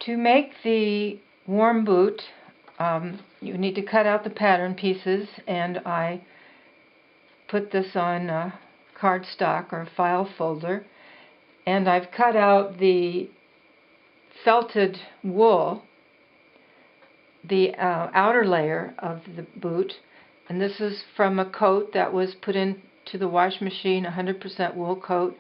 To make the warm boot, you need to cut out the pattern pieces, and I put this on cardstock or file folder, and I've cut out the felted wool, the outer layer of the boot, and this is from a coat that was put into the wash machine, 100% wool coat,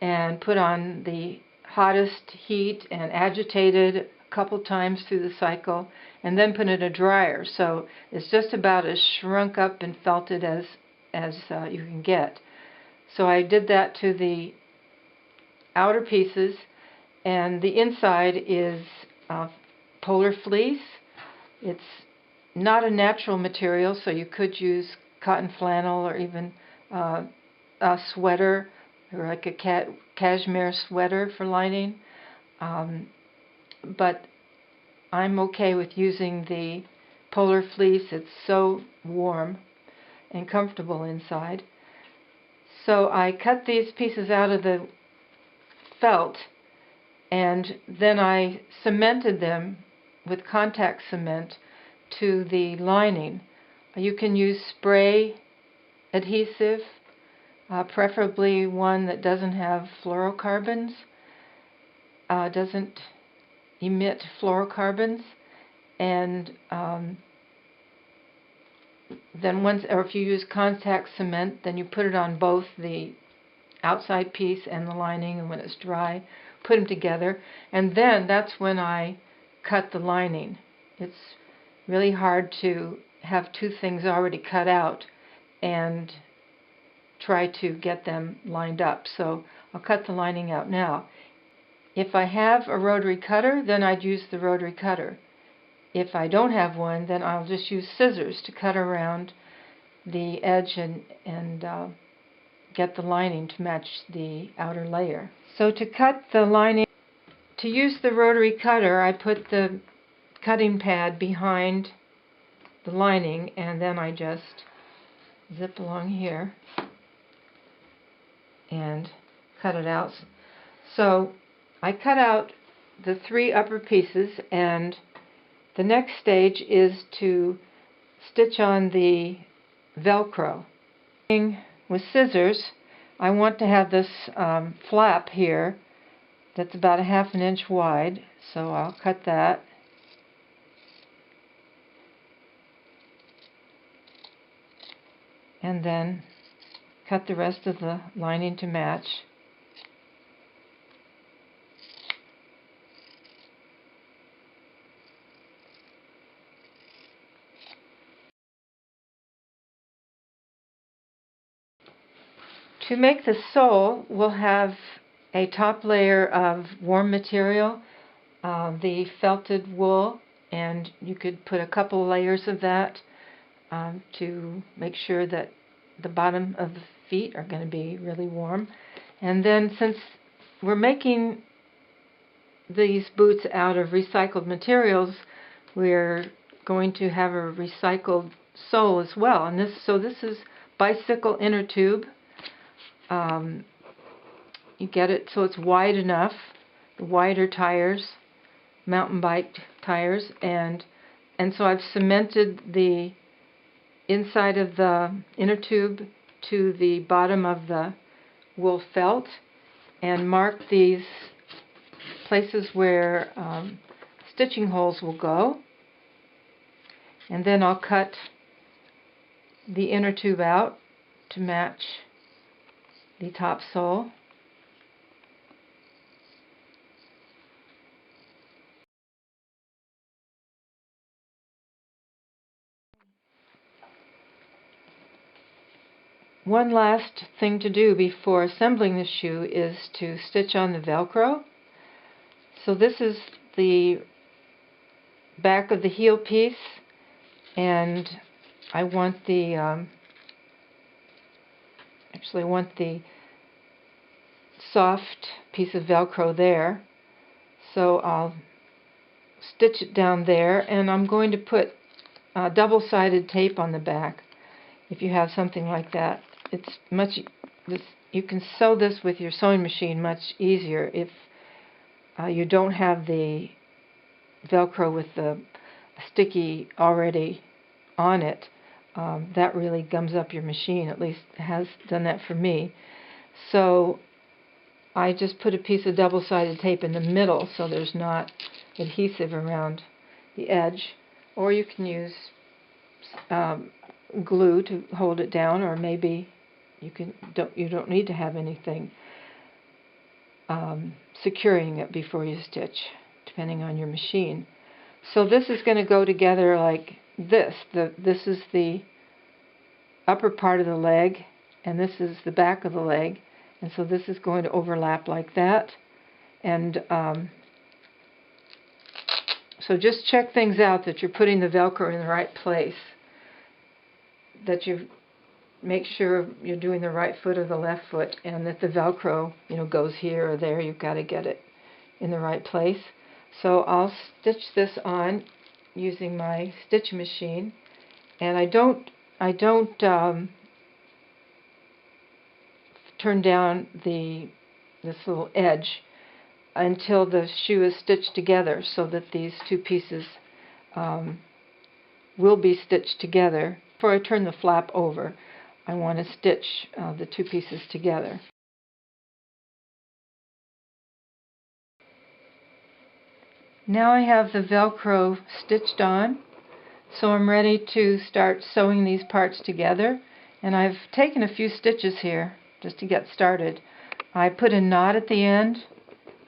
and put on the hottest heat and agitated a couple times through the cycle, and then put in a dryer. So it's just about as shrunk up and felted as you can get. So I did that to the outer pieces, and the inside is polar fleece. It's not a natural material, so you could use cotton flannel or even a sweater, or like a cashmere sweater for lining. But I'm okay with using the polar fleece. It's so warm and comfortable inside. So I cut these pieces out of the felt, and then I cemented them with contact cement to the lining. You can use spray adhesive, preferably one that doesn't have fluorocarbons, doesn't emit fluorocarbons, and then if you use contact cement, then you put it on both the outside piece and the lining, and when it's dry, put them together, and then that's when I cut the lining. It's really hard to have two things already cut out and try to get them lined up. So I'll cut the lining out now. If I have a rotary cutter, then I'd use the rotary cutter. If I don't have one, then I'll just use scissors to cut around the edge and get the lining to match the outer layer. So to cut the lining, to use the rotary cutter, I put the cutting pad behind the lining, and then I just zip along here and cut it out. So I cut out the three upper pieces, and the next stage is to stitch on the velcro. With scissors, I want to have this flap here that's about 1/2 inch wide, so I'll cut that. And then cut the rest of the lining to match. To make the sole, we'll have a top layer of warm material, the felted wool, and you could put a couple layers of that to make sure that the bottom of the feet are going to be really warm. And then, since we're making these boots out of recycled materials, we're going to have a recycled sole as well. And this is bicycle inner tube. You get it so it's wide enough, the wider tires, mountain bike tires, and so I've cemented the inside of the inner tube to the bottom of the wool felt, and marked these places where stitching holes will go, and then I'll cut the inner tube out to match the top sole. One last thing to do before assembling the shoe is to stitch on the velcro. So this is the back of the heel piece, and I want the actually I want the soft piece of velcro there, so I'll stitch it down there, and I'm going to put double-sided tape on the back. If you have something like that, it's you can sew this with your sewing machine much easier if you don't have the Velcro with the sticky already on it, that really gums up your machine. At least it has done that for me. So I just put a piece of double-sided tape in the middle so there's not adhesive around the edge, or you can use glue to hold it down, or maybe you don't need to have anything securing it before you stitch, depending on your machine. So this is going to go together like this. This is the upper part of the leg, and this is the back of the leg, and so this is going to overlap like that. And so just check things out, that you're putting the Velcro in the right place, that you make sure you're doing the right foot or the left foot, and that the Velcro, goes here or there. You've got to get it in the right place. So I'll stitch this on using my stitch machine, and I don't turn down this little edge until the shoe is stitched together, so that these two pieces will be stitched together. Before I turn the flap over, I want to stitch the two pieces together. Now I have the Velcro stitched on, so I'm ready to start sewing these parts together. And I've taken a few stitches here just to get started. I put a knot at the end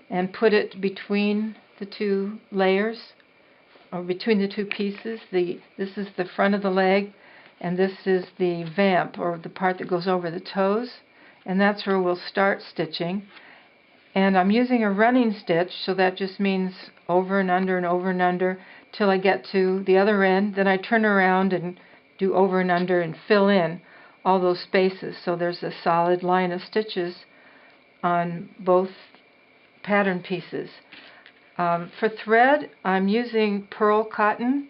and put it between the two layers, or between the two pieces. This is the front of the leg, and this is the vamp, or the part that goes over the toes, and that's where we'll start stitching. And I'm using a running stitch, so that just means over and under and over and under till I get to the other end. Then I turn around and do over and under and fill in all those spaces, so there's a solid line of stitches on both pattern pieces. For thread, I'm using pearl cotton,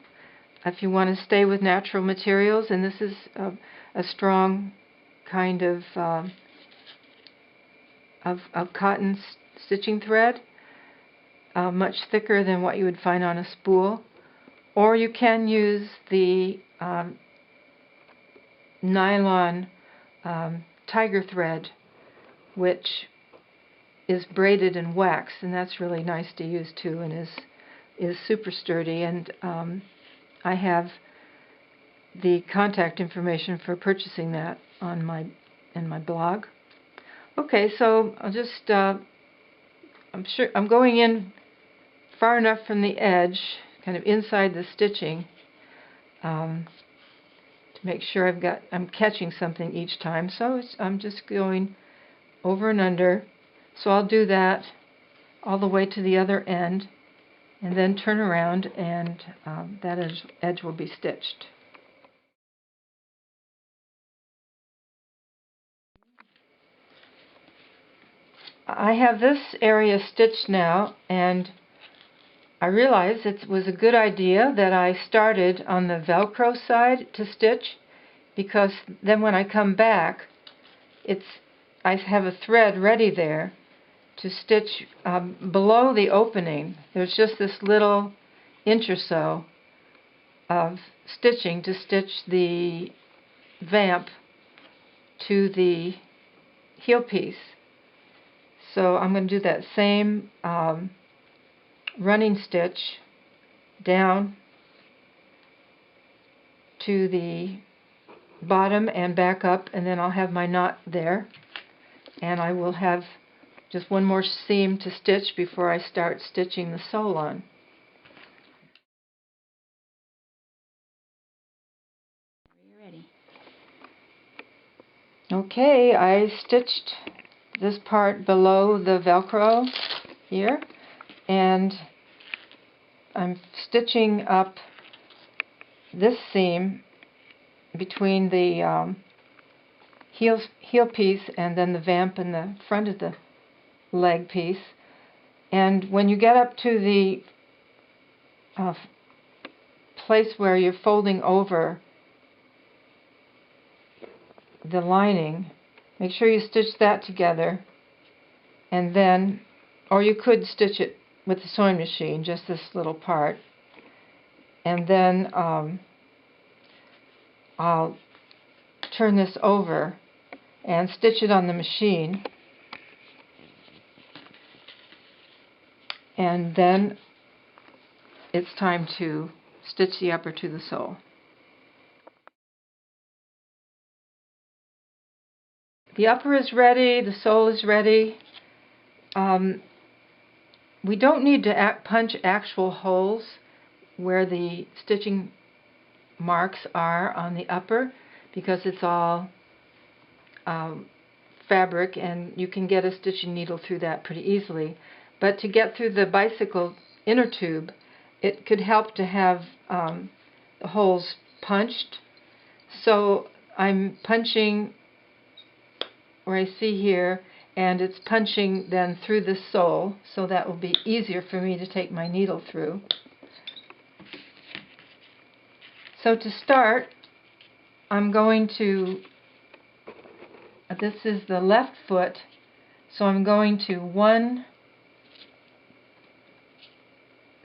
if you want to stay with natural materials, and this is a strong kind of cotton stitching thread, much thicker than what you would find on a spool. Or you can use the nylon tiger thread, which is braided in wax, and that's really nice to use too, and is super sturdy. And I have the contact information for purchasing that in my blog. Okay, so I'll just I'm going in far enough from the edge, kind of inside the stitching, to make sure I'm catching something each time. So I'm just going over and under. So I'll do that all the way to the other end, and then turn around, and that edge will be stitched. I have this area stitched now, and I realized it was a good idea that I started on the Velcro side to stitch, because then when I come back, I have a thread ready there to stitch below the opening. There's just this little inch or so of stitching to stitch the vamp to the heel piece. So I'm going to do that same running stitch down to the bottom and back up, and then I'll have my knot there, and I will have just one more seam to stitch before I start stitching the sole on. You're ready. Okay, I stitched this part below the Velcro here, and I'm stitching up this seam between the heel piece and then the vamp in the front of the leg piece. And when you get up to the place where you're folding over the lining, make sure you stitch that together, and then, or you could stitch it with the sewing machine, just this little part. And then I'll turn this over and stitch it on the machine. And then it's time to stitch the upper to the sole. The upper is ready, the sole is ready. We don't need to punch actual holes where the stitching marks are on the upper, because it's all fabric and you can get a stitching needle through that pretty easily. But to get through the bicycle inner tube, it could help to have the holes punched. So I'm punching where I see here, and it's punching then through the sole, so that will be easier for me to take my needle through. So to start, I'm going to, this is the left foot, so I'm going to one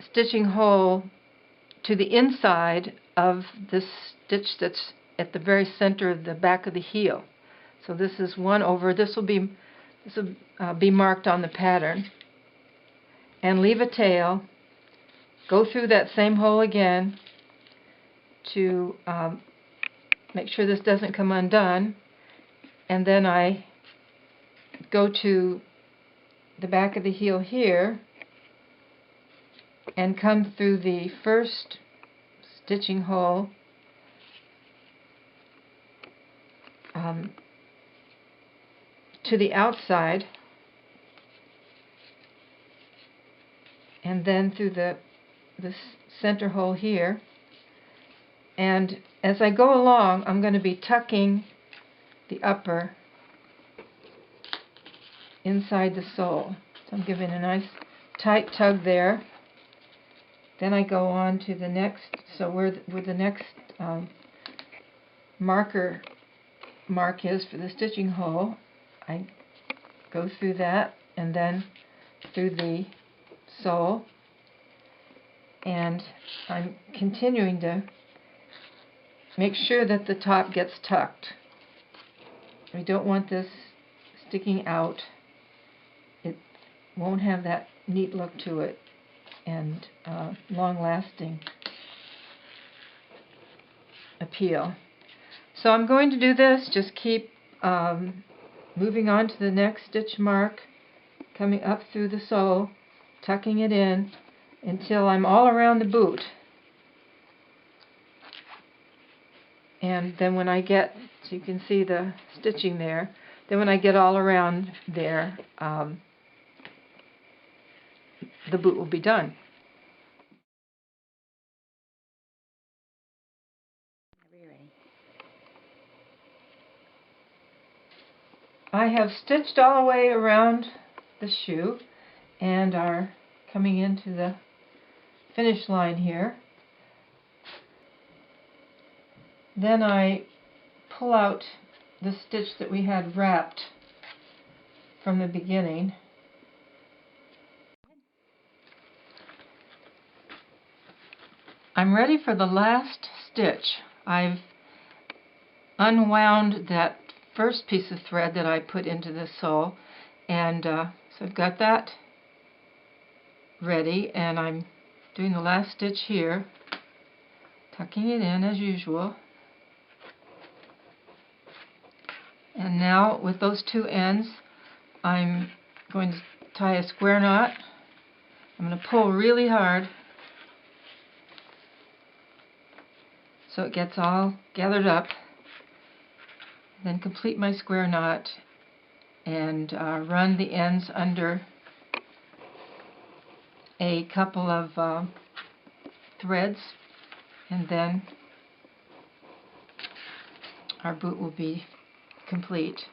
stitching hole to the inside of this stitch that's at the very center of the back of the heel. So this is one over. This will be marked on the pattern. And leave a tail. Go through that same hole again to make sure this doesn't come undone. And then I go to the back of the heel here and come through the first stitching hole to the outside, and then through the center hole here. And as I go along, I'm going to be tucking the upper inside the sole. So I'm giving a nice tight tug there. Then I go on to the next, so where the next mark is for the stitching hole, I go through that and then through the sole, and I'm continuing to make sure that the top gets tucked. We don't want this sticking out. It won't have that neat look to it and long-lasting appeal. So I'm going to do this, just keep moving on to the next stitch mark, coming up through the sole, tucking it in until I'm all around the boot. And then when I get, so you can see the stitching there, then when I get all around there, the boot will be done. I have stitched all the way around the shoe and are coming into the finish line here. Then I pull out the stitch that we had wrapped from the beginning. I'm ready for the last stitch. I've unwound that first piece of thread that I put into the sole, and so I've got that ready, and I'm doing the last stitch here, tucking it in as usual. And now with those two ends, I'm going to tie a square knot. I'm going to pull really hard so it gets all gathered up. Then complete my square knot and run the ends under a couple of threads, and then our boot will be complete.